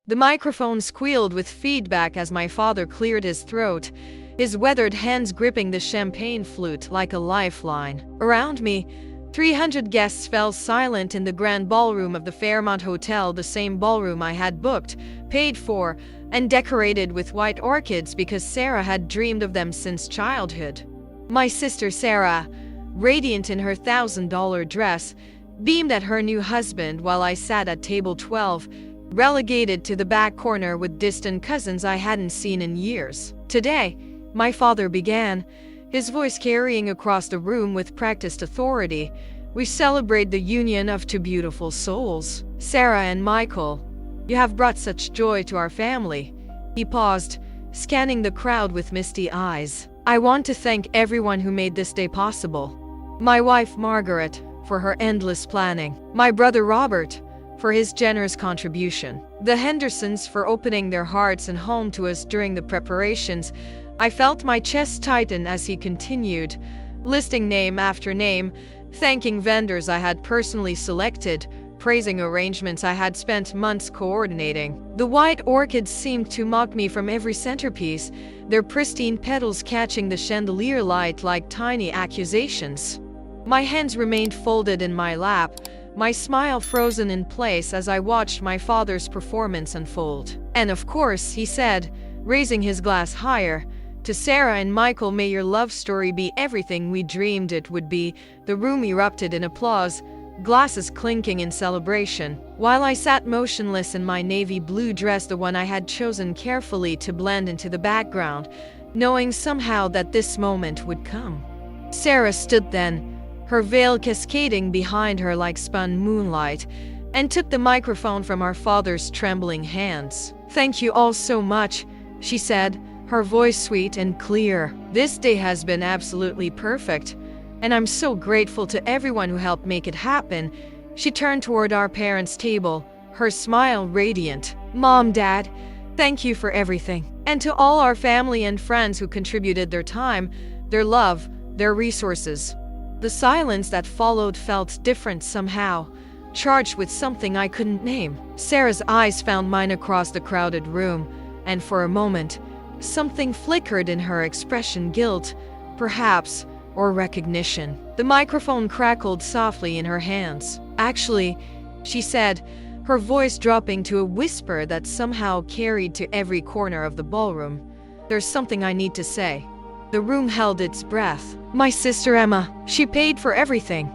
The microphone squealed with feedback as my father cleared his throat, his weathered hands gripping the champagne flute like a lifeline. Around me, 300 guests fell silent in the grand ballroom of the Fairmont Hotel, the same ballroom I had booked, paid for, and decorated with white orchids because Sarah had dreamed of them since childhood. My sister Sarah, radiant in her $1,000 dress, beamed at her new husband while I sat at table 12, relegated to the back corner with distant cousins I hadn't seen in years. Today, my father began, his voice carrying across the room with practiced authority. We celebrate the union of two beautiful souls. Sarah and Michael, you have brought such joy to our family. He paused, scanning the crowd with misty eyes. I want to thank everyone who made this day possible. My wife Margaret, for her endless planning. My brother Robert, for his generous contribution. The Hendersons for opening their hearts and home to us during the preparations. I felt my chest tighten as he continued, listing name after name, thanking vendors I had personally selected, praising arrangements I had spent months coordinating. The white orchids seemed to mock me from every centerpiece, their pristine petals catching the chandelier light like tiny accusations. My hands remained folded in my lap, my smile frozen in place as I watched my father's performance unfold. And of course, he said, raising his glass higher, to Sarah and Michael, may your love story be everything we dreamed it would be. The room erupted in applause, glasses clinking in celebration. While I sat motionless in my navy blue dress, the one I had chosen carefully to blend into the background, knowing somehow that this moment would come. Sarah stood then, her veil cascading behind her like spun moonlight, and took the microphone from our father's trembling hands. Thank you all so much, she said, her voice sweet and clear. This day has been absolutely perfect, and I'm so grateful to everyone who helped make it happen. She turned toward our parents' table, her smile radiant. Mom, Dad, thank you for everything. And to all our family and friends who contributed their time, their love, their resources. The silence that followed felt different somehow, charged with something I couldn't name. Sarah's eyes found mine across the crowded room, and for a moment, something flickered in her expression, guilt, perhaps, or recognition. The microphone crackled softly in her hands. Actually, she said, her voice dropping to a whisper that somehow carried to every corner of the ballroom, there's something I need to say. The room held its breath. My sister Emma, she paid for everything.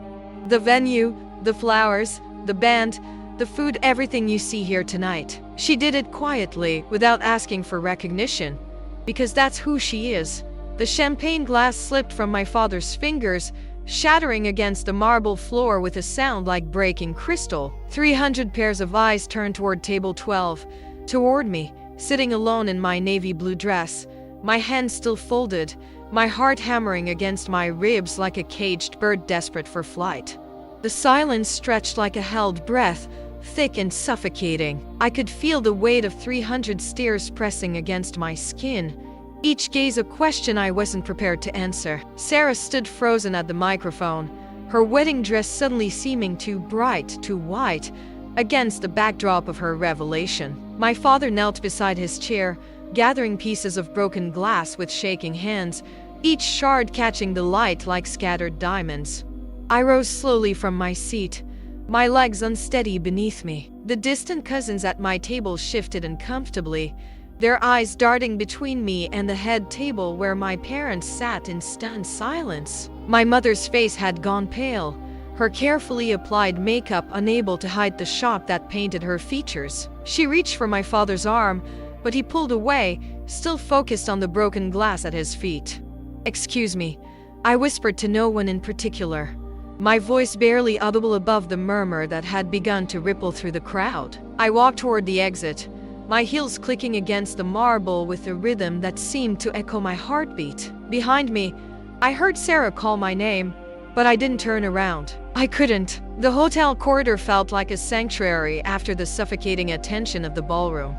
The venue, the flowers, the band, the food, everything you see here tonight. She did it quietly, without asking for recognition, because that's who she is. The champagne glass slipped from my father's fingers, shattering against the marble floor with a sound like breaking crystal. 300 pairs of eyes turned toward table 12, toward me, sitting alone in my navy blue dress, my hands still folded, my heart hammering against my ribs like a caged bird desperate for flight. The silence stretched like a held breath, thick and suffocating. I could feel the weight of 300 stares pressing against my skin, each gaze a question I wasn't prepared to answer. Sarah stood frozen at the microphone, her wedding dress suddenly seeming too bright, too white, against the backdrop of her revelation. My father knelt beside his chair, gathering pieces of broken glass with shaking hands, each shard catching the light like scattered diamonds. I rose slowly from my seat, my legs unsteady beneath me. The distant cousins at my table shifted uncomfortably, their eyes darting between me and the head table where my parents sat in stunned silence. My mother's face had gone pale, her carefully applied makeup unable to hide the shock that painted her features. She reached for my father's arm, but he pulled away, still focused on the broken glass at his feet. Excuse me, I whispered to no one in particular, my voice barely audible above the murmur that had begun to ripple through the crowd. I walked toward the exit, my heels clicking against the marble with a rhythm that seemed to echo my heartbeat. Behind me, I heard Sarah call my name, but I didn't turn around. I couldn't. The hotel corridor felt like a sanctuary after the suffocating attention of the ballroom.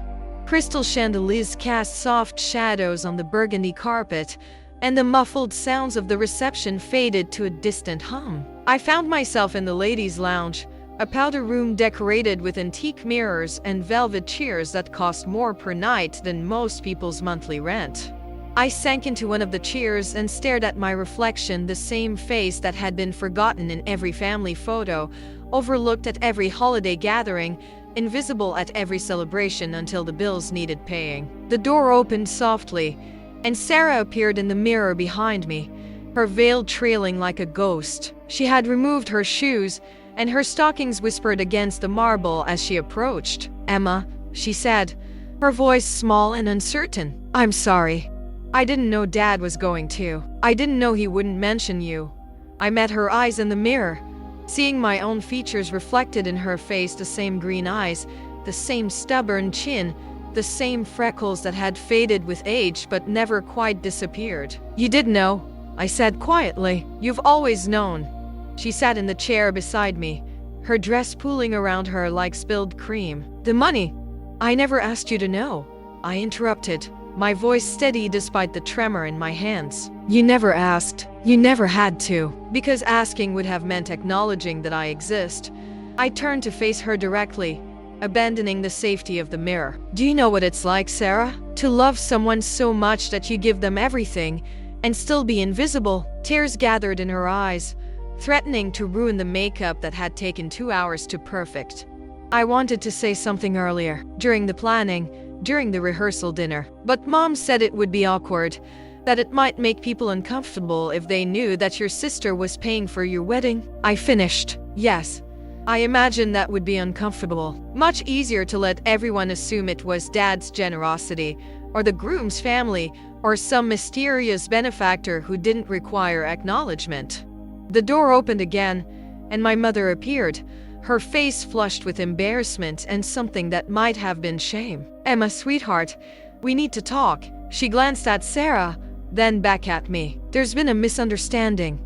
Crystal chandeliers cast soft shadows on the burgundy carpet, and the muffled sounds of the reception faded to a distant hum. I found myself in the ladies' lounge, A powder room decorated with antique mirrors and velvet chairs that cost more per night than most people's monthly rent. I sank into one of the chairs and stared at my reflection, the same face that had been forgotten in every family photo, overlooked at every holiday gathering, invisible at every celebration until the bills needed paying. The door opened softly, and Sarah appeared in the mirror behind me, her veil trailing like a ghost. She had removed her shoes, and her stockings whispered against the marble as she approached. "Emma," she said, her voice small and uncertain. "I'm sorry. I didn't know Dad was going to. I didn't know he wouldn't mention you." I met her eyes in the mirror, seeing my own features reflected in her face, the same green eyes, the same stubborn chin, the same freckles that had faded with age but never quite disappeared. "You did know," I said quietly. "You've always known." She sat in the chair beside me, her dress pooling around her like spilled cream. "The money. I never asked you to know," I interrupted, my voice steady despite the tremor in my hands. "You never asked. You never had to." Because asking would have meant acknowledging that I exist. I turned to face her directly, abandoning the safety of the mirror. "Do you know what it's like, Sarah? To love someone so much that you give them everything and still be invisible?" Tears gathered in her eyes, threatening to ruin the makeup that had taken 2 hours to perfect. I wanted to say something earlier, during the planning, during the rehearsal dinner, but Mom said it would be awkward, that it might make people uncomfortable if they knew that your sister was paying for your wedding. I finished. "Yes, I imagine that would be uncomfortable. Much easier to let everyone assume it was Dad's generosity, or the groom's family, or some mysterious benefactor who didn't require acknowledgement." The door opened again, and my mother appeared, her face flushed with embarrassment and something that might have been shame. "Emma, sweetheart, we need to talk." She glanced at Sarah, then back at me. "There's been a misunderstanding."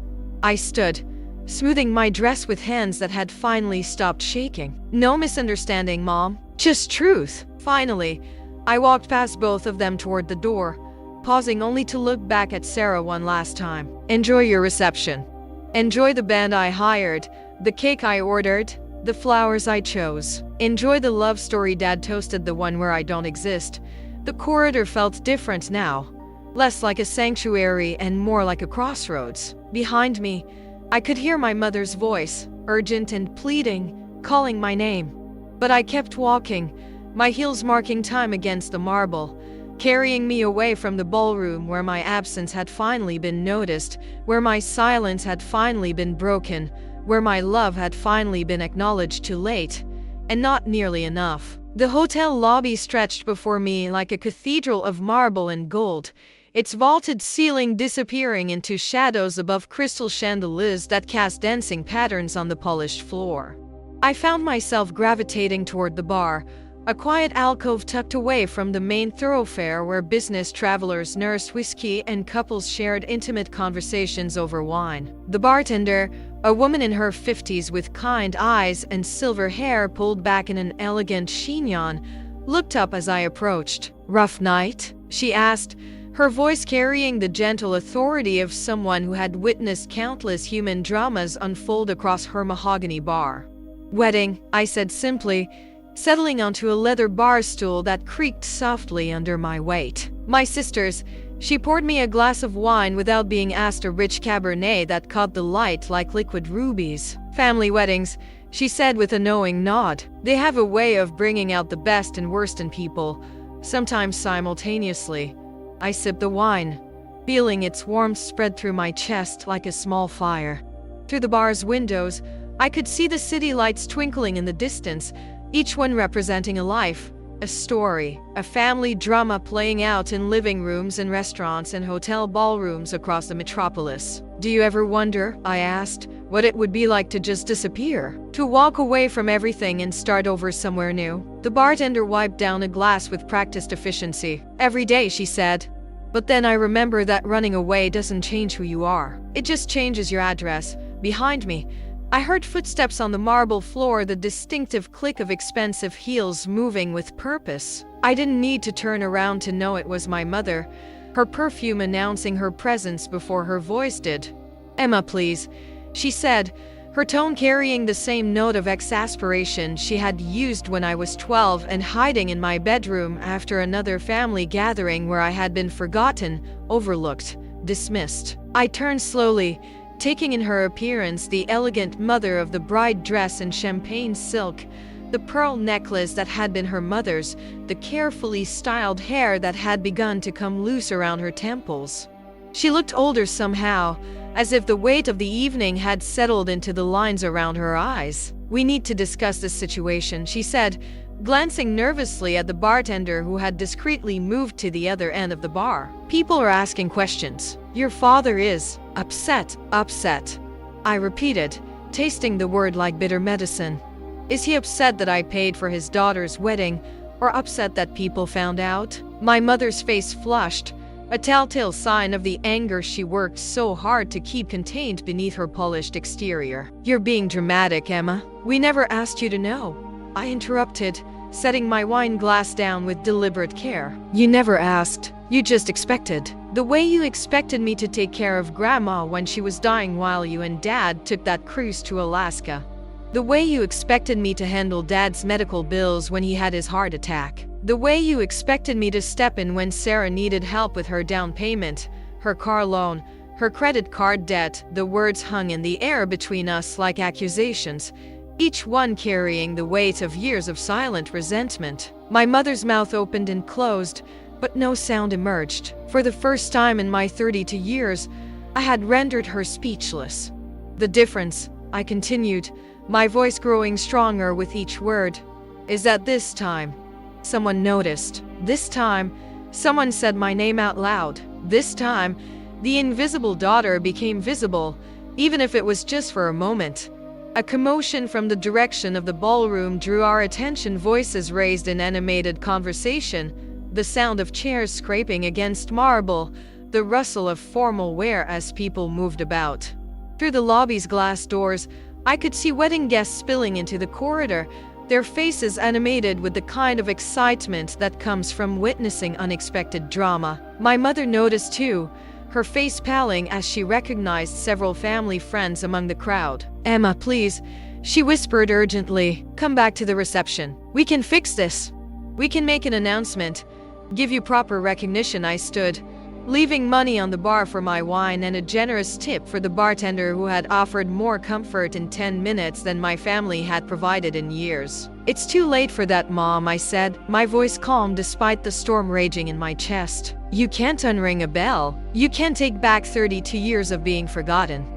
I stood, smoothing my dress with hands that had finally stopped shaking. "No misunderstanding, Mom. Just truth." Finally, I walked past both of them toward the door, pausing only to look back at Sarah one last time. "Enjoy your reception. Enjoy the band I hired, the cake I ordered, the flowers I chose. Enjoy the love story Dad toasted, the one where I don't exist." The corridor felt different now, less like a sanctuary and more like a crossroads. Behind me, I could hear my mother's voice, urgent and pleading, calling my name. But I kept walking, my heels marking time against the marble, carrying me away from the ballroom where my absence had finally been noticed, where my silence had finally been broken, where my love had finally been acknowledged too late, and not nearly enough. The hotel lobby stretched before me like a cathedral of marble and gold, its vaulted ceiling disappearing into shadows above crystal chandeliers that cast dancing patterns on the polished floor. I found myself gravitating toward the bar, a quiet alcove tucked away from the main thoroughfare where business travelers nursed whiskey and couples shared intimate conversations over wine. The bartender, a woman in her 50s with kind eyes and silver hair pulled back in an elegant chignon, looked up as I approached. "Rough night?" she asked, her voice carrying the gentle authority of someone who had witnessed countless human dramas unfold across her mahogany bar. "Wedding," I said simply, settling onto a leather bar stool that creaked softly under my weight. "My sister's." She poured me a glass of wine without being asked, a rich Cabernet that caught the light like liquid rubies. "Family weddings," she said with a knowing nod. "They have a way of bringing out the best and worst in people, sometimes simultaneously." I sipped the wine, feeling its warmth spread through my chest like a small fire. Through the bar's windows, I could see the city lights twinkling in the distance, each one representing a life, a story, a family drama playing out in living rooms and restaurants and hotel ballrooms across the metropolis. "Do you ever wonder," I asked, "what it would be like to just disappear? To walk away from everything and start over somewhere new?" The bartender wiped down a glass with practiced efficiency. "Every day," she said. "But then I remember that running away doesn't change who you are. It just changes your address." Behind me, I heard footsteps on the marble floor, the distinctive click of expensive heels moving with purpose. I didn't need to turn around to know it was my mother, her perfume announcing her presence before her voice did. "Emma, please," she said, her tone carrying the same note of exasperation she had used when I was 12 and hiding in my bedroom after another family gathering where I had been forgotten, overlooked, dismissed. I turned slowly, taking in her appearance the elegant mother of the bride dress in champagne silk, the pearl necklace that had been her mother's, the carefully styled hair that had begun to come loose around her temples. She looked older somehow, as if the weight of the evening had settled into the lines around her eyes. "We need to discuss this situation," she said, glancing nervously at the bartender who had discreetly moved to the other end of the bar. "People are asking questions. Your father is upset." I repeated, tasting the word like bitter medicine. "Is he upset that I paid for his daughter's wedding, or upset that people found out?" My mother's face flushed, a telltale sign of the anger she worked so hard to keep contained beneath her polished exterior. "You're being dramatic, Emma. We never asked you to know," I interrupted, setting my wine glass down with deliberate care. "You never asked. You just expected. The way you expected me to take care of Grandma when she was dying while you and Dad took that cruise to Alaska. The way you expected me to handle Dad's medical bills when he had his heart attack. The way you expected me to step in when Sarah needed help with her down payment, her car loan, her credit card debt." The words hung in the air between us like accusations, each one carrying the weight of years of silent resentment. My mother's mouth opened and closed, but no sound emerged. For the first time in my 32 years, I had rendered her speechless. "The difference," I continued, my voice growing stronger with each word, "is that this time, someone noticed. This time, someone said my name out loud. This time, the invisible daughter became visible, even if it was just for a moment." A commotion from the direction of the ballroom drew our attention, voices raised in animated conversation, the sound of chairs scraping against marble, the rustle of formal wear as people moved about. Through the lobby's glass doors, I could see wedding guests spilling into the corridor, their faces animated with the kind of excitement that comes from witnessing unexpected drama. My mother noticed too, her face paling as she recognized several family friends among the crowd. "Emma, please," she whispered urgently, "come back to the reception. We can fix this. We can make an announcement, give you proper recognition." I stood, leaving money on the bar for my wine and a generous tip for the bartender who had offered more comfort in 10 minutes than my family had provided in years. "It's too late for that, Mom," I said, my voice calm despite the storm raging in my chest. "You can't unring a bell. You can't take back 32 years of being forgotten."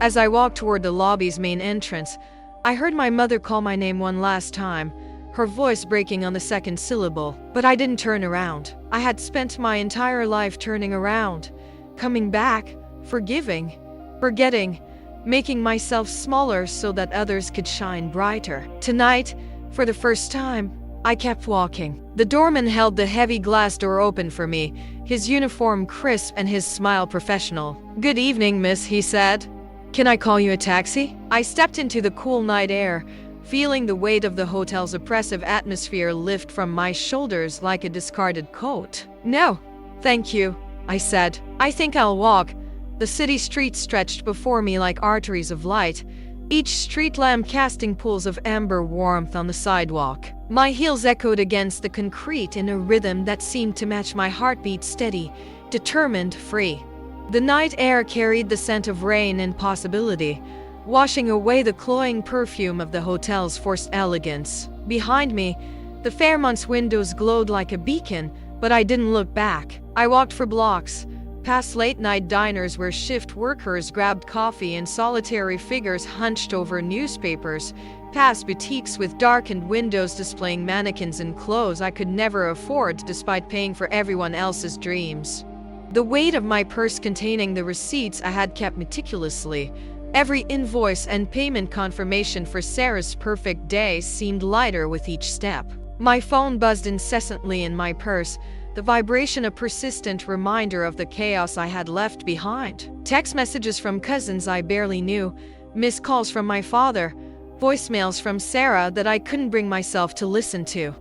As I walked toward the lobby's main entrance, I heard my mother call my name one last time, her voice breaking on the second syllable. But I didn't turn around. I had spent my entire life turning around, coming back, forgiving, forgetting, making myself smaller so that others could shine brighter. Tonight, for the first time, I kept walking. The doorman held the heavy glass door open for me, his uniform crisp and his smile professional. "Good evening, miss," he said. "Can I call you a taxi?" I stepped into the cool night air, feeling the weight of the hotel's oppressive atmosphere lift from my shoulders like a discarded coat. "No, thank you," I said. "I think I'll walk." The city streets stretched before me like arteries of light, each street lamp casting pools of amber warmth on the sidewalk. My heels echoed against the concrete in a rhythm that seemed to match my heartbeat, steady, determined, free. The night air carried the scent of rain and possibility, washing away the cloying perfume of the hotel's forced elegance. Behind me, the Fairmont's windows glowed like a beacon, but I didn't look back. I walked for blocks, past late-night diners where shift workers grabbed coffee and solitary figures hunched over newspapers, past boutiques with darkened windows displaying mannequins in clothes I could never afford despite paying for everyone else's dreams. The weight of my purse containing the receipts I had kept meticulously, every invoice and payment confirmation for Sarah's perfect day seemed lighter with each step. My phone buzzed incessantly in my purse, the vibration a persistent reminder of the chaos I had left behind. Text messages from cousins I barely knew, missed calls from my father, voicemails from Sarah that I couldn't bring myself to listen to.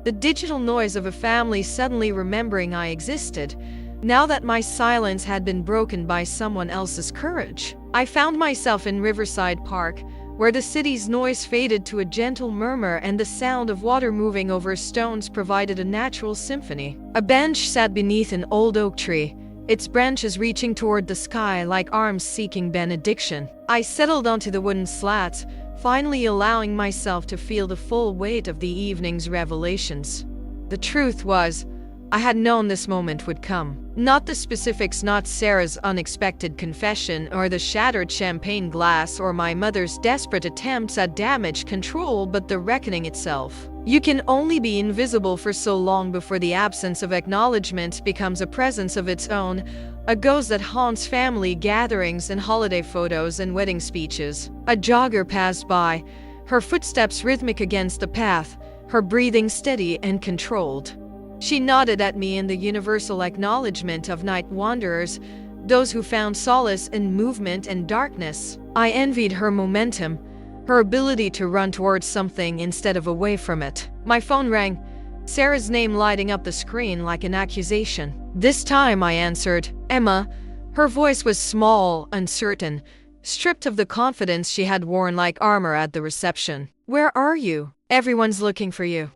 The digital noise of a family suddenly remembering I existed, now that my silence had been broken by someone else's courage. I found myself in Riverside Park, where the city's noise faded to a gentle murmur and the sound of water moving over stones provided a natural symphony. A bench sat beneath an old oak tree, its branches reaching toward the sky like arms seeking benediction. I settled onto the wooden slats, finally allowing myself to feel the full weight of the evening's revelations. The truth was, I had known this moment would come. Not the specifics, not Sarah's unexpected confession, or the shattered champagne glass, or my mother's desperate attempts at damage control, but the reckoning itself. You can only be invisible for so long before the absence of acknowledgement becomes a presence of its own, a ghost that haunts family gatherings and holiday photos and wedding speeches. A jogger passed by, her footsteps rhythmic against the path, her breathing steady and controlled. She nodded at me in the universal acknowledgement of night wanderers, those who found solace in movement and darkness. I envied her momentum, her ability to run towards something instead of away from it. My phone rang, Sarah's name lighting up the screen like an accusation. This time I answered, Emma. Her voice was small, uncertain, stripped of the confidence she had worn like armor at the reception. Where are you? Everyone's looking for you.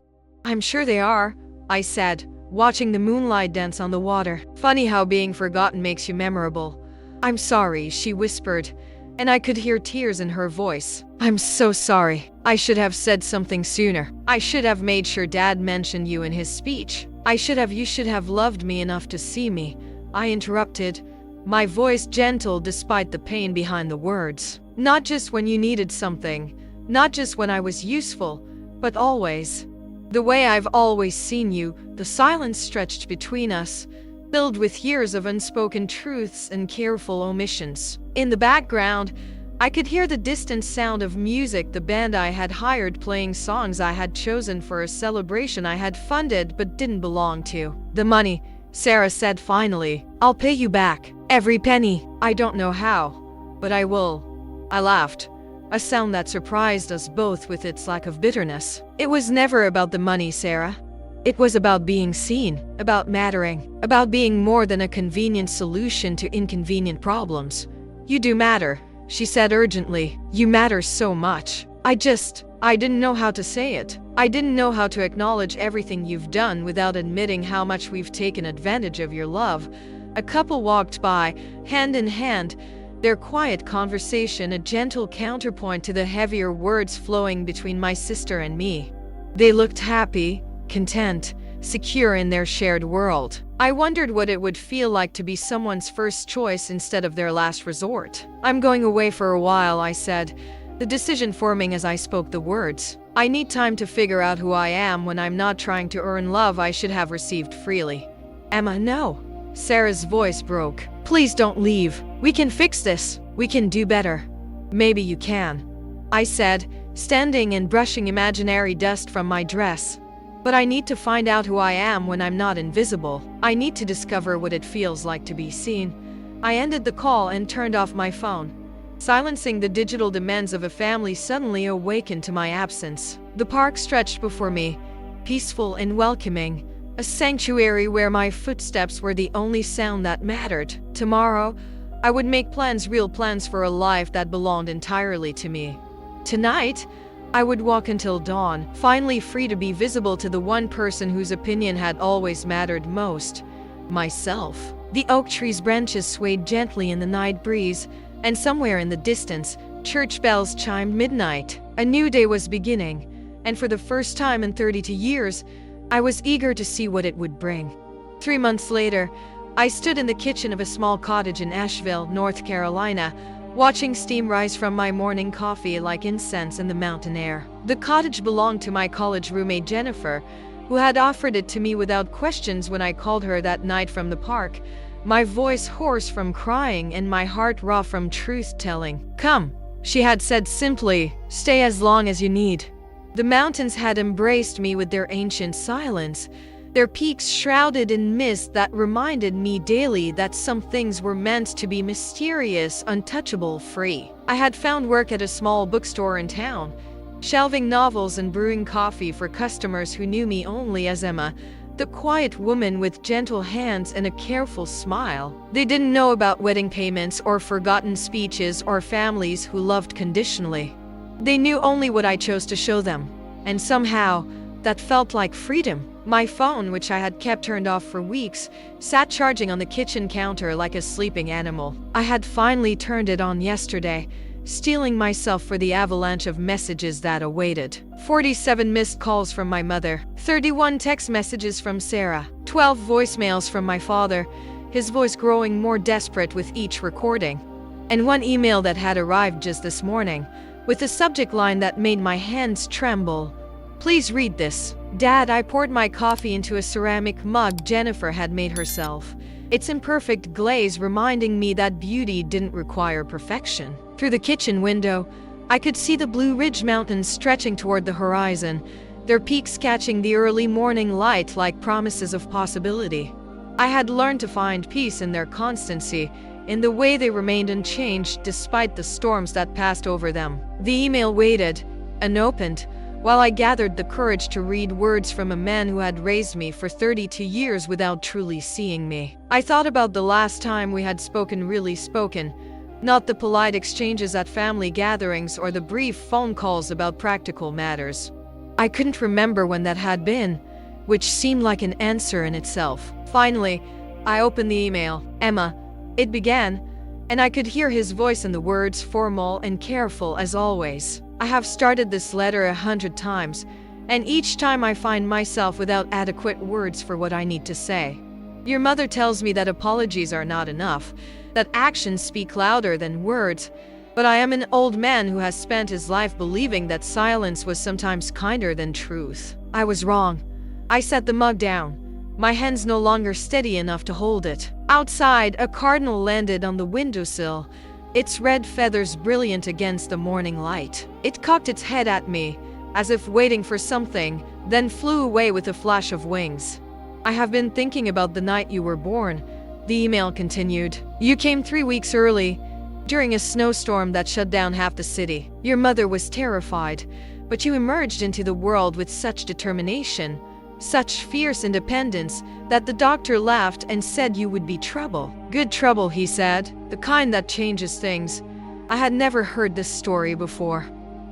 I'm sure they are, I said, watching the moonlight dance on the water. Funny how being forgotten makes you memorable. I'm sorry, she whispered, and I could hear tears in her voice. I'm so sorry. I should have said something sooner. I should have made sure Dad mentioned you in his speech. You should have loved me enough to see me. I interrupted, my voice gentle despite the pain behind the words. Not just when you needed something, not just when I was useful, but always. The way I've always seen you, the silence stretched between us, filled with years of unspoken truths and careful omissions. In the background, I could hear the distant sound of music, the band I had hired playing songs I had chosen for a celebration I had funded but didn't belong to. The money, Sarah said finally. I'll pay you back. Every penny. I don't know how, but I will. I laughed, a sound that surprised us both with its lack of bitterness. It was never about the money, Sarah. It was about being seen, about mattering, about being more than a convenient solution to inconvenient problems. You do matter, she said urgently. You matter so much. I didn't know how to say it. I didn't know how to acknowledge everything you've done without admitting how much we've taken advantage of your love. A couple walked by, hand in hand, their quiet conversation a gentle counterpoint to the heavier words flowing between my sister and me. They looked happy, content, secure in their shared world. I wondered what it would feel like to be someone's first choice instead of their last resort. I'm going away for a while, I said, the decision forming as I spoke the words. I need time to figure out who I am when I'm not trying to earn love I should have received freely. Emma, no. Sarah's voice broke. Please don't leave. We can fix this. We can do better. Maybe you can, I said, standing and brushing imaginary dust from my dress. But I need to find out who I am when I'm not invisible. I need to discover what it feels like to be seen. I ended the call and turned off my phone. Silencing the digital demands of a family suddenly awakened to my absence. The park stretched before me, peaceful and welcoming, a sanctuary where my footsteps were the only sound that mattered. Tomorrow, I would make plans, real plans for a life that belonged entirely to me. Tonight, I would walk until dawn, finally free to be visible to the one person whose opinion had always mattered most, myself. The oak tree's branches swayed gently in the night breeze, and somewhere in the distance, church bells chimed midnight. A new day was beginning, and for the first time in 32 years, I was eager to see what it would bring. 3 months later, I stood in the kitchen of a small cottage in Asheville, North Carolina, watching steam rise from my morning coffee like incense in the mountain air. The cottage belonged to my college roommate Jennifer, who had offered it to me without questions when I called her that night from the park, my voice hoarse from crying and my heart raw from truth-telling. Come, she had said simply, stay as long as you need. The mountains had embraced me with their ancient silence, their peaks shrouded in mist that reminded me daily that some things were meant to be mysterious, untouchable, free. I had found work at a small bookstore in town, shelving novels and brewing coffee for customers who knew me only as Emma, the quiet woman with gentle hands and a careful smile. They didn't know about wedding payments or forgotten speeches or families who loved conditionally. They knew only what I chose to show them. And somehow, that felt like freedom. My phone, which I had kept turned off for weeks, sat charging on the kitchen counter like a sleeping animal. I had finally turned it on yesterday, steeling myself for the avalanche of messages that awaited. 47 missed calls from my mother, 31 text messages from Sarah, 12 voicemails from my father, his voice growing more desperate with each recording, and one email that had arrived just this morning, with a subject line that made my hands tremble. Please read this. Dad, I poured my coffee into a ceramic mug Jennifer had made herself. Its imperfect glaze reminding me that beauty didn't require perfection. Through the kitchen window, I could see the Blue Ridge Mountains stretching toward the horizon, their peaks catching the early morning light like promises of possibility. I had learned to find peace in their constancy, in the way they remained unchanged despite the storms that passed over them. The email waited, unopened, while I gathered the courage to read words from a man who had raised me for 32 years without truly seeing me. I thought about the last time we had really spoken, not the polite exchanges at family gatherings or the brief phone calls about practical matters. I couldn't remember when that had been, which seemed like an answer in itself. Finally, I opened the email. Emma, it began, and I could hear his voice in the words, formal and careful as always. I have started this letter 100 times, and each time I find myself without adequate words for what I need to say. Your mother tells me that apologies are not enough, that actions speak louder than words, but I am an old man who has spent his life believing that silence was sometimes kinder than truth. I was wrong. I set the mug down, my hands no longer steady enough to hold it. Outside, a cardinal landed on the windowsill, its red feathers brilliant against the morning light. It cocked its head at me, as if waiting for something, then flew away with a flash of wings. I have been thinking about the night you were born, the email continued. You came 3 weeks early, during a snowstorm that shut down half the city. Your mother was terrified, but you emerged into the world with such determination, such fierce independence, that the doctor laughed and said you would be trouble. Good trouble, he said, the kind that changes things. I had never heard this story before.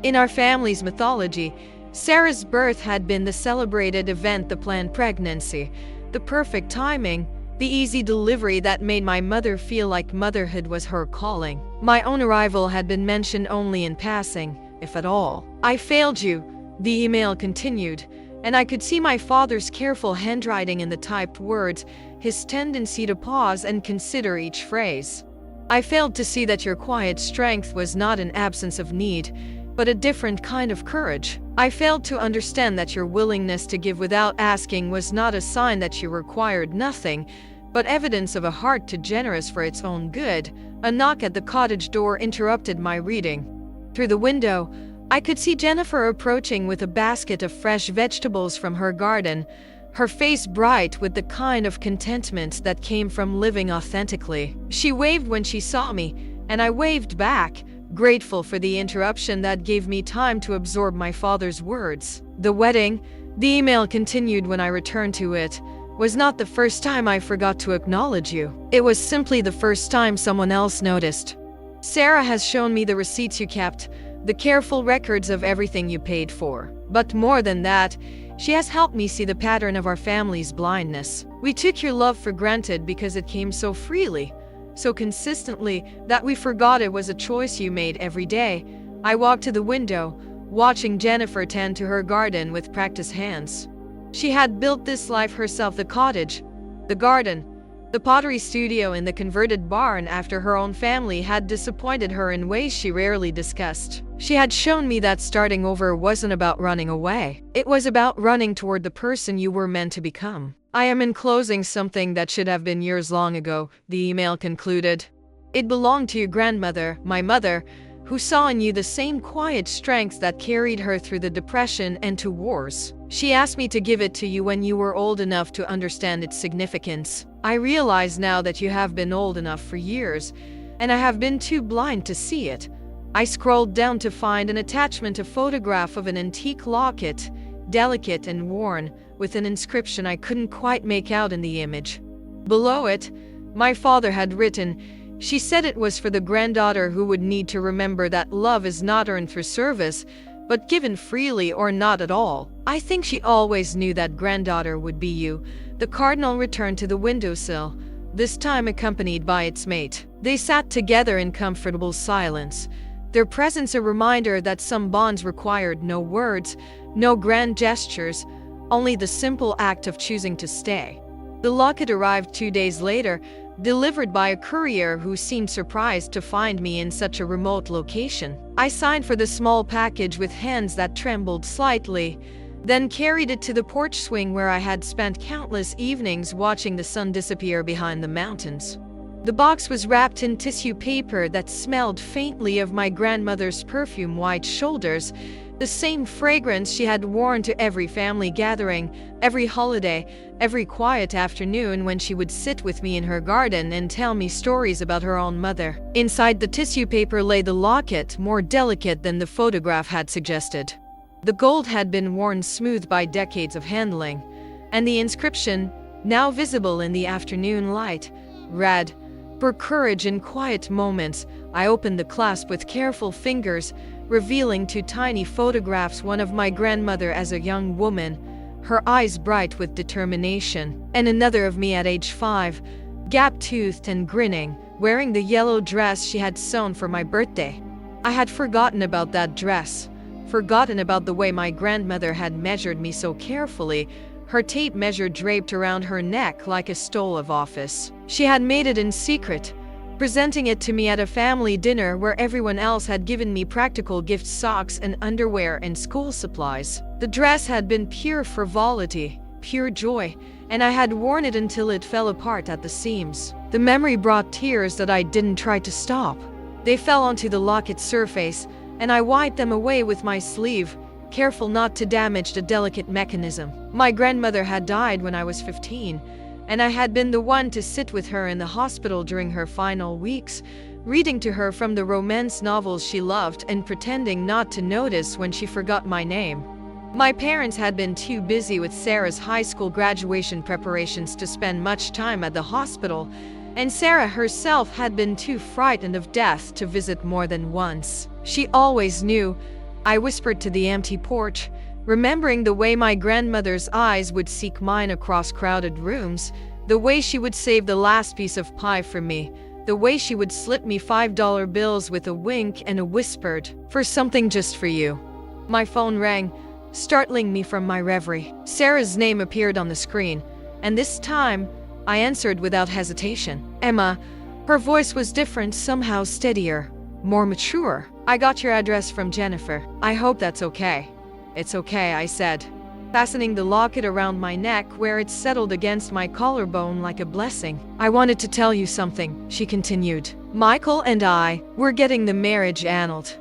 In our family's mythology, Sarah's birth had been the celebrated event, the planned pregnancy, the perfect timing, the easy delivery that made my mother feel like motherhood was her calling. My own arrival had been mentioned only in passing, if at all. I failed you, the email continued, and I could see my father's careful handwriting in the typed words, his tendency to pause and consider each phrase. I failed to see that your quiet strength was not an absence of need, but a different kind of courage. I failed to understand that your willingness to give without asking was not a sign that you required nothing, but evidence of a heart too generous for its own good. A knock at the cottage door interrupted my reading. Through the window, I could see Jennifer approaching with a basket of fresh vegetables from her garden, her face bright with the kind of contentment that came from living authentically. She waved when she saw me, and I waved back, grateful for the interruption that gave me time to absorb my father's words. The wedding, the email continued when I returned to it, was not the first time I forgot to acknowledge you. It was simply the first time someone else noticed. Sarah has shown me the receipts you kept, the careful records of everything you paid for. But more than that, she has helped me see the pattern of our family's blindness. We took your love for granted because it came so freely, so consistently, that we forgot it was a choice you made every day. I walked to the window, watching Jennifer tend to her garden with practiced hands. She had built this life herself, the cottage, the garden, the pottery studio in the converted barn after her own family had disappointed her in ways she rarely discussed. She had shown me that starting over wasn't about running away. It was about running toward the person you were meant to become. I am enclosing something that should have been yours long ago, the email concluded. It belonged to your grandmother, my mother, who saw in you the same quiet strength that carried her through the Depression and to wars. She asked me to give it to you when you were old enough to understand its significance. I realize now that you have been old enough for years, and I have been too blind to see it. I scrolled down to find an attachment, a photograph of an antique locket, delicate and worn, with an inscription I couldn't quite make out in the image. Below it, my father had written, She said it was for the granddaughter who would need to remember that love is not earned through service, but given freely or not at all. I think she always knew that granddaughter would be you. The cardinal returned to the windowsill, this time accompanied by its mate. They sat together in comfortable silence, their presence a reminder that some bonds required no words, no grand gestures, only the simple act of choosing to stay. The locket arrived 2 days later, delivered by a courier who seemed surprised to find me in such a remote location. I signed for the small package with hands that trembled slightly, then carried it to the porch swing where I had spent countless evenings watching the sun disappear behind the mountains. The box was wrapped in tissue paper that smelled faintly of my grandmother's perfume-white shoulders, the same fragrance she had worn to every family gathering, every holiday, every quiet afternoon when she would sit with me in her garden and tell me stories about her own mother. Inside the tissue paper lay the locket, more delicate than the photograph had suggested. The gold had been worn smooth by decades of handling, and the inscription, now visible in the afternoon light, read, "For courage in quiet moments." I opened the clasp with careful fingers, revealing 2 tiny photographs, one of my grandmother as a young woman, her eyes bright with determination, and another of me at age 5, gap-toothed and grinning, wearing the yellow dress she had sewn for my birthday. I had forgotten about that dress, forgotten about the way my grandmother had measured me so carefully, her tape measure draped around her neck like a stole of office. She had made it in secret, presenting it to me at a family dinner where everyone else had given me practical gifts, socks and underwear and school supplies. The dress had been pure frivolity, pure joy, and I had worn it until it fell apart at the seams. The memory brought tears that I didn't try to stop. They fell onto the locket's surface, and I wiped them away with my sleeve, careful not to damage the delicate mechanism. My grandmother had died when I was 15, and I had been the one to sit with her in the hospital during her final weeks, reading to her from the romance novels she loved and pretending not to notice when she forgot my name. My parents had been too busy with Sarah's high school graduation preparations to spend much time at the hospital, and Sarah herself had been too frightened of death to visit more than once. She always knew, I whispered to the empty porch, remembering the way my grandmother's eyes would seek mine across crowded rooms, the way she would save the last piece of pie for me, the way she would slip me $5 bills with a wink and a whispered, "For something just for you." My phone rang, startling me from my reverie. Sarah's name appeared on the screen, and this time, I answered without hesitation. "Emma." Her voice was different, somehow steadier, more mature. "I got your address from Jennifer. I hope that's okay." "It's okay," I said, fastening the locket around my neck where it settled against my collarbone like a blessing. "I wanted to tell you something," she continued. "Michael and I, we're getting the marriage annulled."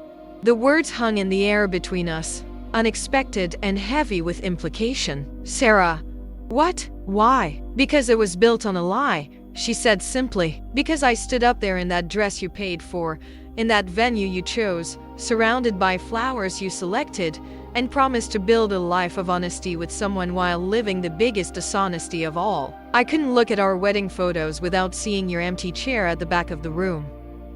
The words hung in the air between us, unexpected and heavy with implication. "Sarah, what? Why?" "Because it was built on a lie," she said simply. "Because I stood up there in that dress you paid for, in that venue you chose, surrounded by flowers you selected, and promised to build a life of honesty with someone while living the biggest dishonesty of all. I couldn't look at our wedding photos without seeing your empty chair at the back of the room."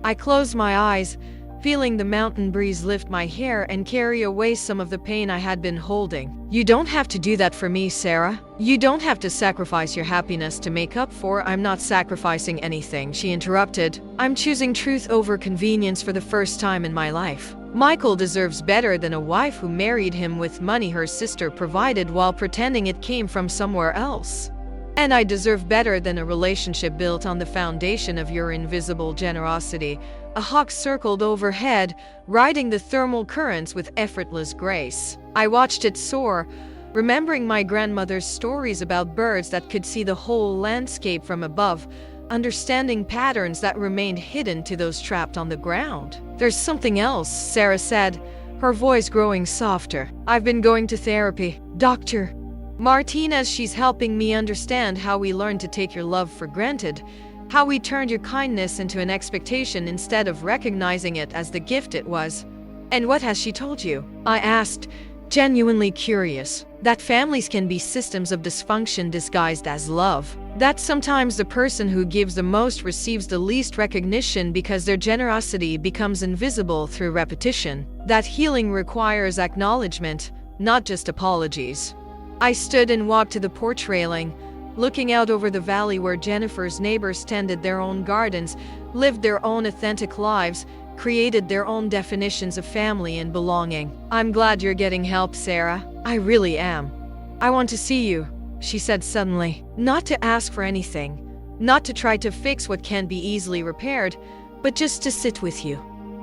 I closed my eyes, feeling the mountain breeze lift my hair and carry away some of the pain I had been holding. "You don't have to do that for me, Sarah. You don't have to sacrifice your happiness to make up for." "I'm not sacrificing anything," she interrupted. "I'm choosing truth over convenience for the first time in my life. Michael deserves better than a wife who married him with money her sister provided while pretending it came from somewhere else. And I deserve better than a relationship built on the foundation of your invisible generosity." A hawk circled overhead, riding the thermal currents with effortless grace. I watched it soar, remembering my grandmother's stories about birds that could see the whole landscape from above, understanding patterns that remained hidden to those trapped on the ground. "There's something else," Sarah said, her voice growing softer. "I've been going to therapy. Dr. Martinez, she's helping me understand how we learned to take your love for granted, how we turned your kindness into an expectation instead of recognizing it as the gift it was." "And what has she told you?" I asked, genuinely curious, that families can be systems of dysfunction disguised as love. That sometimes the person who gives the most receives the least recognition because their generosity becomes invisible through repetition. That healing requires acknowledgement, not just apologies. I stood and walked to the porch railing, looking out over the valley where Jennifer's neighbors tended their own gardens, lived their own authentic lives, created their own definitions of family and belonging. "I'm glad you're getting help, Sarah. I really am. I want to see you," she said suddenly. Not to ask for anything, not to try to fix what can't be easily repaired, but just to sit with you.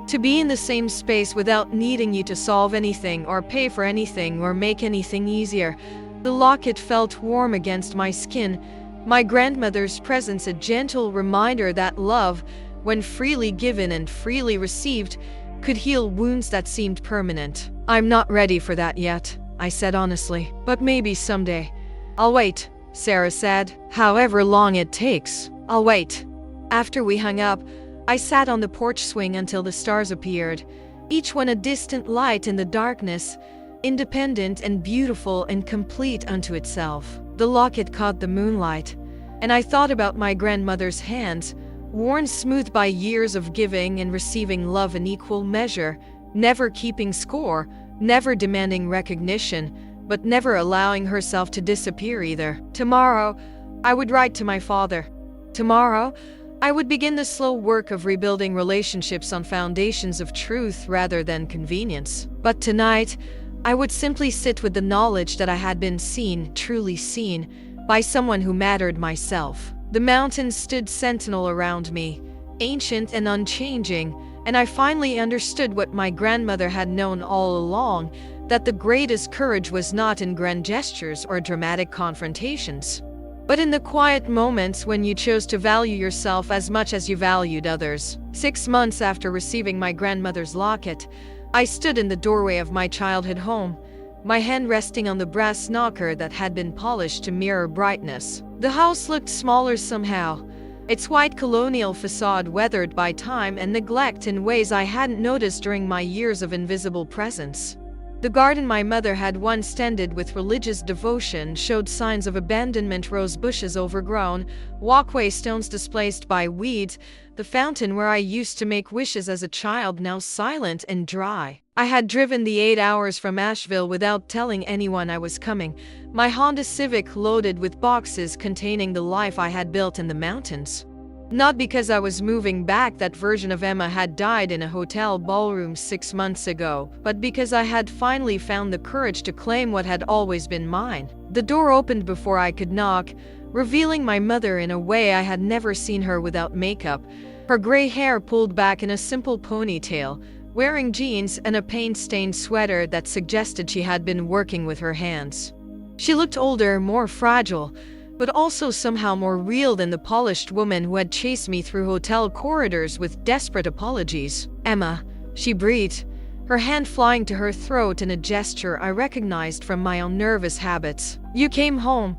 To be in the same space without needing you to solve anything or pay for anything or make anything easier. The locket felt warm against my skin, my grandmother's presence a gentle reminder that love, when freely given and freely received, could heal wounds that seemed permanent. "I'm not ready for that yet," I said honestly, "but maybe someday." "I'll wait," Sarah said. "However long it takes, I'll wait." After we hung up, I sat on the porch swing until the stars appeared, each one a distant light in the darkness, independent and beautiful and complete unto itself. The locket caught the moonlight, and I thought about my grandmother's hands, worn smooth by years of giving and receiving love in equal measure, never keeping score, never demanding recognition, but never allowing herself to disappear either. Tomorrow, I would write to my father. Tomorrow, I would begin the slow work of rebuilding relationships on foundations of truth rather than convenience. But tonight, I would simply sit with the knowledge that I had been seen, truly seen, by someone who mattered myself. The mountains stood sentinel around me, ancient and unchanging, and I finally understood what my grandmother had known all along, that the greatest courage was not in grand gestures or dramatic confrontations, but in the quiet moments when you chose to value yourself as much as you valued others. 6 months after receiving my grandmother's locket, I stood in the doorway of my childhood home, my hand resting on the brass knocker that had been polished to mirror brightness. The house looked smaller somehow, its white colonial facade weathered by time and neglect in ways I hadn't noticed during my years of invisible presence. The garden my mother had once tended with religious devotion showed signs of abandonment, rose bushes overgrown, walkway stones displaced by weeds, the fountain where I used to make wishes as a child now silent and dry. I had driven the 8 hours from Asheville without telling anyone I was coming, my Honda Civic loaded with boxes containing the life I had built in the mountains. Not because I was moving back, that version of Emma had died in a hotel ballroom 6 months ago, but because I had finally found the courage to claim what had always been mine. The door opened before I could knock, revealing my mother in a way I had never seen her without makeup, her gray hair pulled back in a simple ponytail, wearing jeans and a paint-stained sweater that suggested she had been working with her hands. She looked older, more fragile, but also somehow more real than the polished woman who had chased me through hotel corridors with desperate apologies. "Emma," she breathed, her hand flying to her throat in a gesture I recognized from my own nervous habits. "You came home.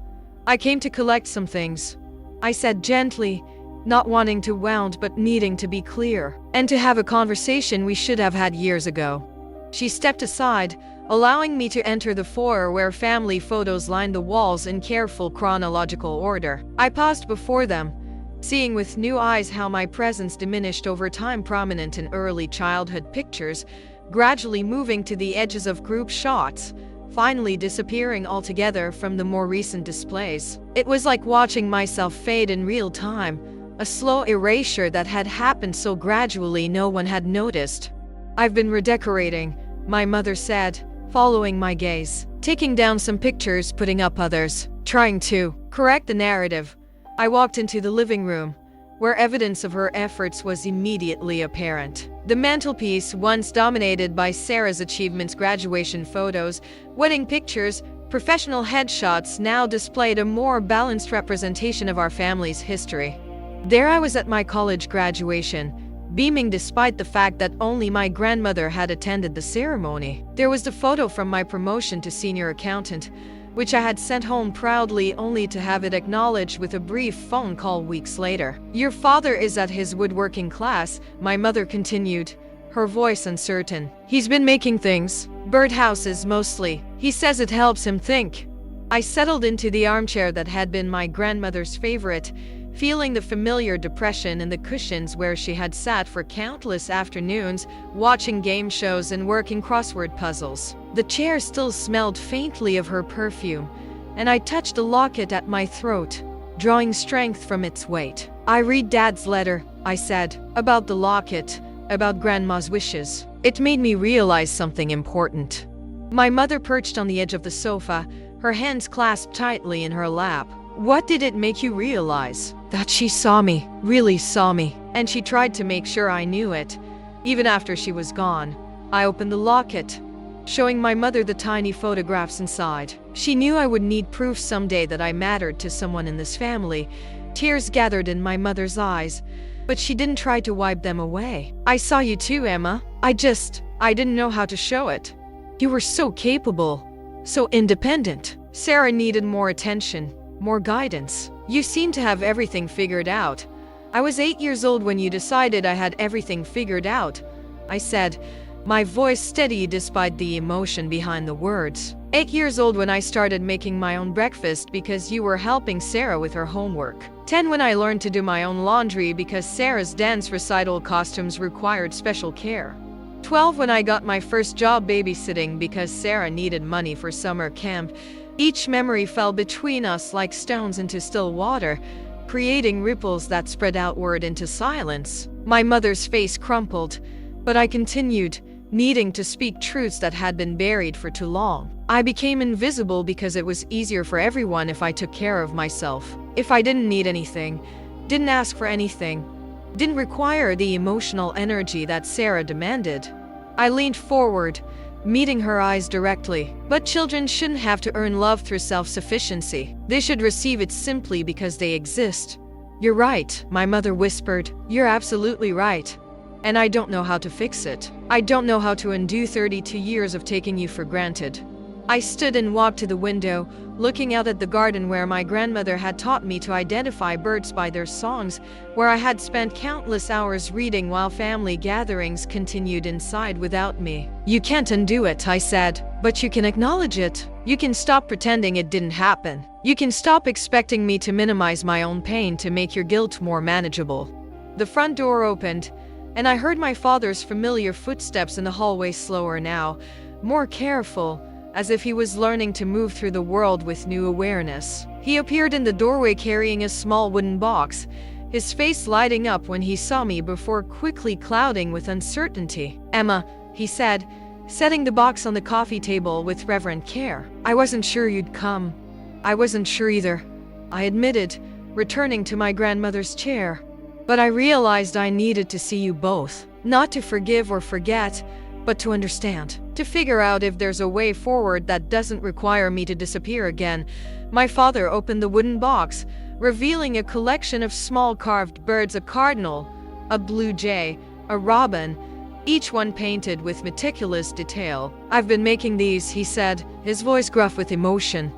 I came to collect some things," I said gently, not wanting to wound but needing to be clear, "and to have a conversation we should have had years ago." She stepped aside, allowing me to enter the foyer where family photos lined the walls in careful chronological order. I paused before them, seeing with new eyes how my presence diminished over time, prominent in early childhood pictures, gradually moving to the edges of group shots, finally disappearing altogether from the more recent displays. It was like watching myself fade in real time, a slow erasure that had happened so gradually no one had noticed. "I've been redecorating," my mother said, following my gaze, taking down some pictures, putting up others, trying to correct the narrative. I walked into the living room, where evidence of her efforts was immediately apparent. The mantelpiece, once dominated by Sarah's achievements, graduation photos, wedding pictures, professional headshots, now displayed a more balanced representation of our family's history. There I was at my college graduation, beaming despite the fact that only my grandmother had attended the ceremony. There was the photo from my promotion to senior accountant, which I had sent home proudly only to have it acknowledged with a brief phone call weeks later. "Your father is at his woodworking class," my mother continued, her voice uncertain. He's been making things. Birdhouses mostly. He says it helps him think. I settled into the armchair that had been my grandmother's favorite, feeling the familiar depression in the cushions where she had sat for countless afternoons, watching game shows and working crossword puzzles. The chair still smelled faintly of her perfume, and I touched a locket at my throat, drawing strength from its weight. I read Dad's letter, I said, about the locket, about Grandma's wishes. It made me realize something important. My mother perched on the edge of the sofa, her hands clasped tightly in her lap. What did it make you realize? That she saw me, really saw me, and she tried to make sure I knew it, even after she was gone. I opened the locket, showing my mother the tiny photographs inside. She knew I would need proof someday that I mattered to someone in this family. Tears gathered in my mother's eyes, but she didn't try to wipe them away. I saw you too, Emma. I didn't know how to show it. You were so capable, so independent. Sarah needed more attention, more guidance. You seem to have everything figured out. I was 8 years old when you decided I had everything figured out, I said, my voice steady despite the emotion behind the words. 8 years old when I started making my own breakfast because you were helping Sarah with her homework. 10 when I learned to do my own laundry because Sarah's dance recital costumes required special care. 12 when I got my first job babysitting because Sarah needed money for summer camp. Each memory fell between us like stones into still water, creating ripples that spread outward into silence. My mother's face crumpled, but I continued, needing to speak truths that had been buried for too long. I became invisible because it was easier for everyone if I took care of myself. If I didn't need anything, didn't ask for anything, didn't require the emotional energy that Sarah demanded. I leaned forward, meeting her eyes directly. But children shouldn't have to earn love through self-sufficiency. They should receive it simply because they exist. You're right, my mother whispered. You're absolutely right. And I don't know how to fix it. I don't know how to undo 32 years of taking you for granted. I stood and walked to the window, looking out at the garden where my grandmother had taught me to identify birds by their songs, where I had spent countless hours reading while family gatherings continued inside without me. You can't undo it, I said, but you can acknowledge it. You can stop pretending it didn't happen. You can stop expecting me to minimize my own pain to make your guilt more manageable. The front door opened, and I heard my father's familiar footsteps in the hallway, slower now, more careful, as if he was learning to move through the world with new awareness. He appeared in the doorway carrying a small wooden box, his face lighting up when he saw me before quickly clouding with uncertainty. Emma, he said, setting the box on the coffee table with reverent care. I wasn't sure you'd come. I wasn't sure either, I admitted, returning to my grandmother's chair. But I realized I needed to see you both, not to forgive or forget, but to understand, to figure out if there's a way forward that doesn't require me to disappear again. My father opened the wooden box, revealing a collection of small carved birds, a cardinal, a blue jay, a robin, each one painted with meticulous detail. I've been making these, he said, his voice gruff with emotion.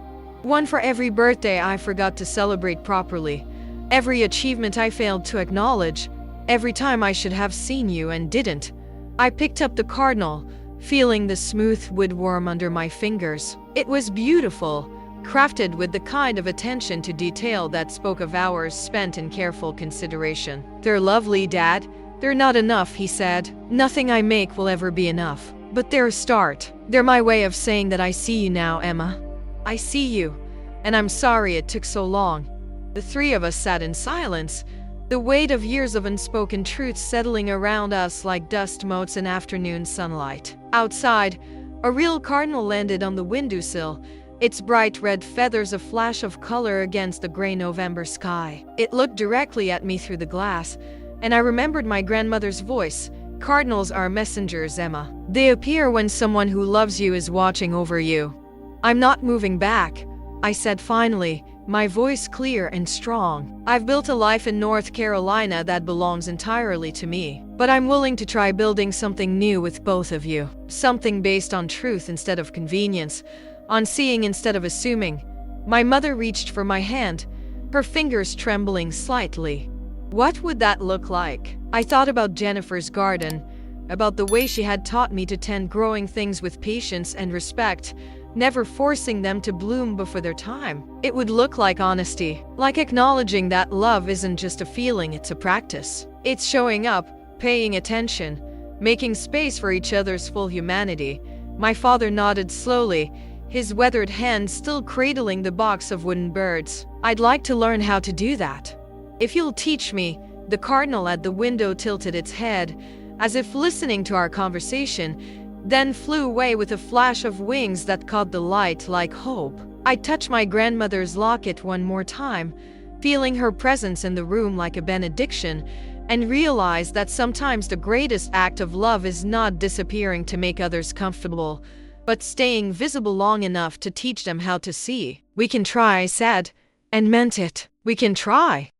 One for every birthday I forgot to celebrate properly, every achievement I failed to acknowledge, every time I should have seen you and didn't. I picked up the cardinal, feeling the smooth wood warm under my fingers. It was beautiful, crafted with the kind of attention to detail that spoke of hours spent in careful consideration. They're lovely, Dad. They're not enough, he said. Nothing I make will ever be enough. But they're a start. They're my way of saying that I see you now, Emma. I see you, and I'm sorry it took so long. The three of us sat in silence, the weight of years of unspoken truths settling around us like dust motes in afternoon sunlight. Outside, a real cardinal landed on the windowsill, its bright red feathers a flash of color against the gray November sky. It looked directly at me through the glass, and I remembered my grandmother's voice. Cardinals are messengers, Emma. They appear when someone who loves you is watching over you. I'm not moving back, I said finally, my voice clear and strong. I've built a life in North Carolina that belongs entirely to me, but I'm willing to try building something new with both of you. Something based on truth instead of convenience, on seeing instead of assuming. My mother reached for my hand, her fingers trembling slightly. What would that look like? I thought about Jennifer's garden, about the way she had taught me to tend growing things with patience and respect, never forcing them to bloom before their time. It would look like honesty, like acknowledging that love isn't just a feeling, it's a practice. It's showing up, paying attention, making space for each other's full humanity. My father nodded slowly, his weathered hand still cradling the box of wooden birds. I'd like to learn how to do that. If you'll teach me. The cardinal at the window tilted its head, as if listening to our conversation, then flew away with a flash of wings that caught the light like hope. I touched my grandmother's locket one more time, feeling her presence in the room like a benediction, and realized that sometimes the greatest act of love is not disappearing to make others comfortable, but staying visible long enough to teach them how to see. We can try, I said, and meant it. We can try.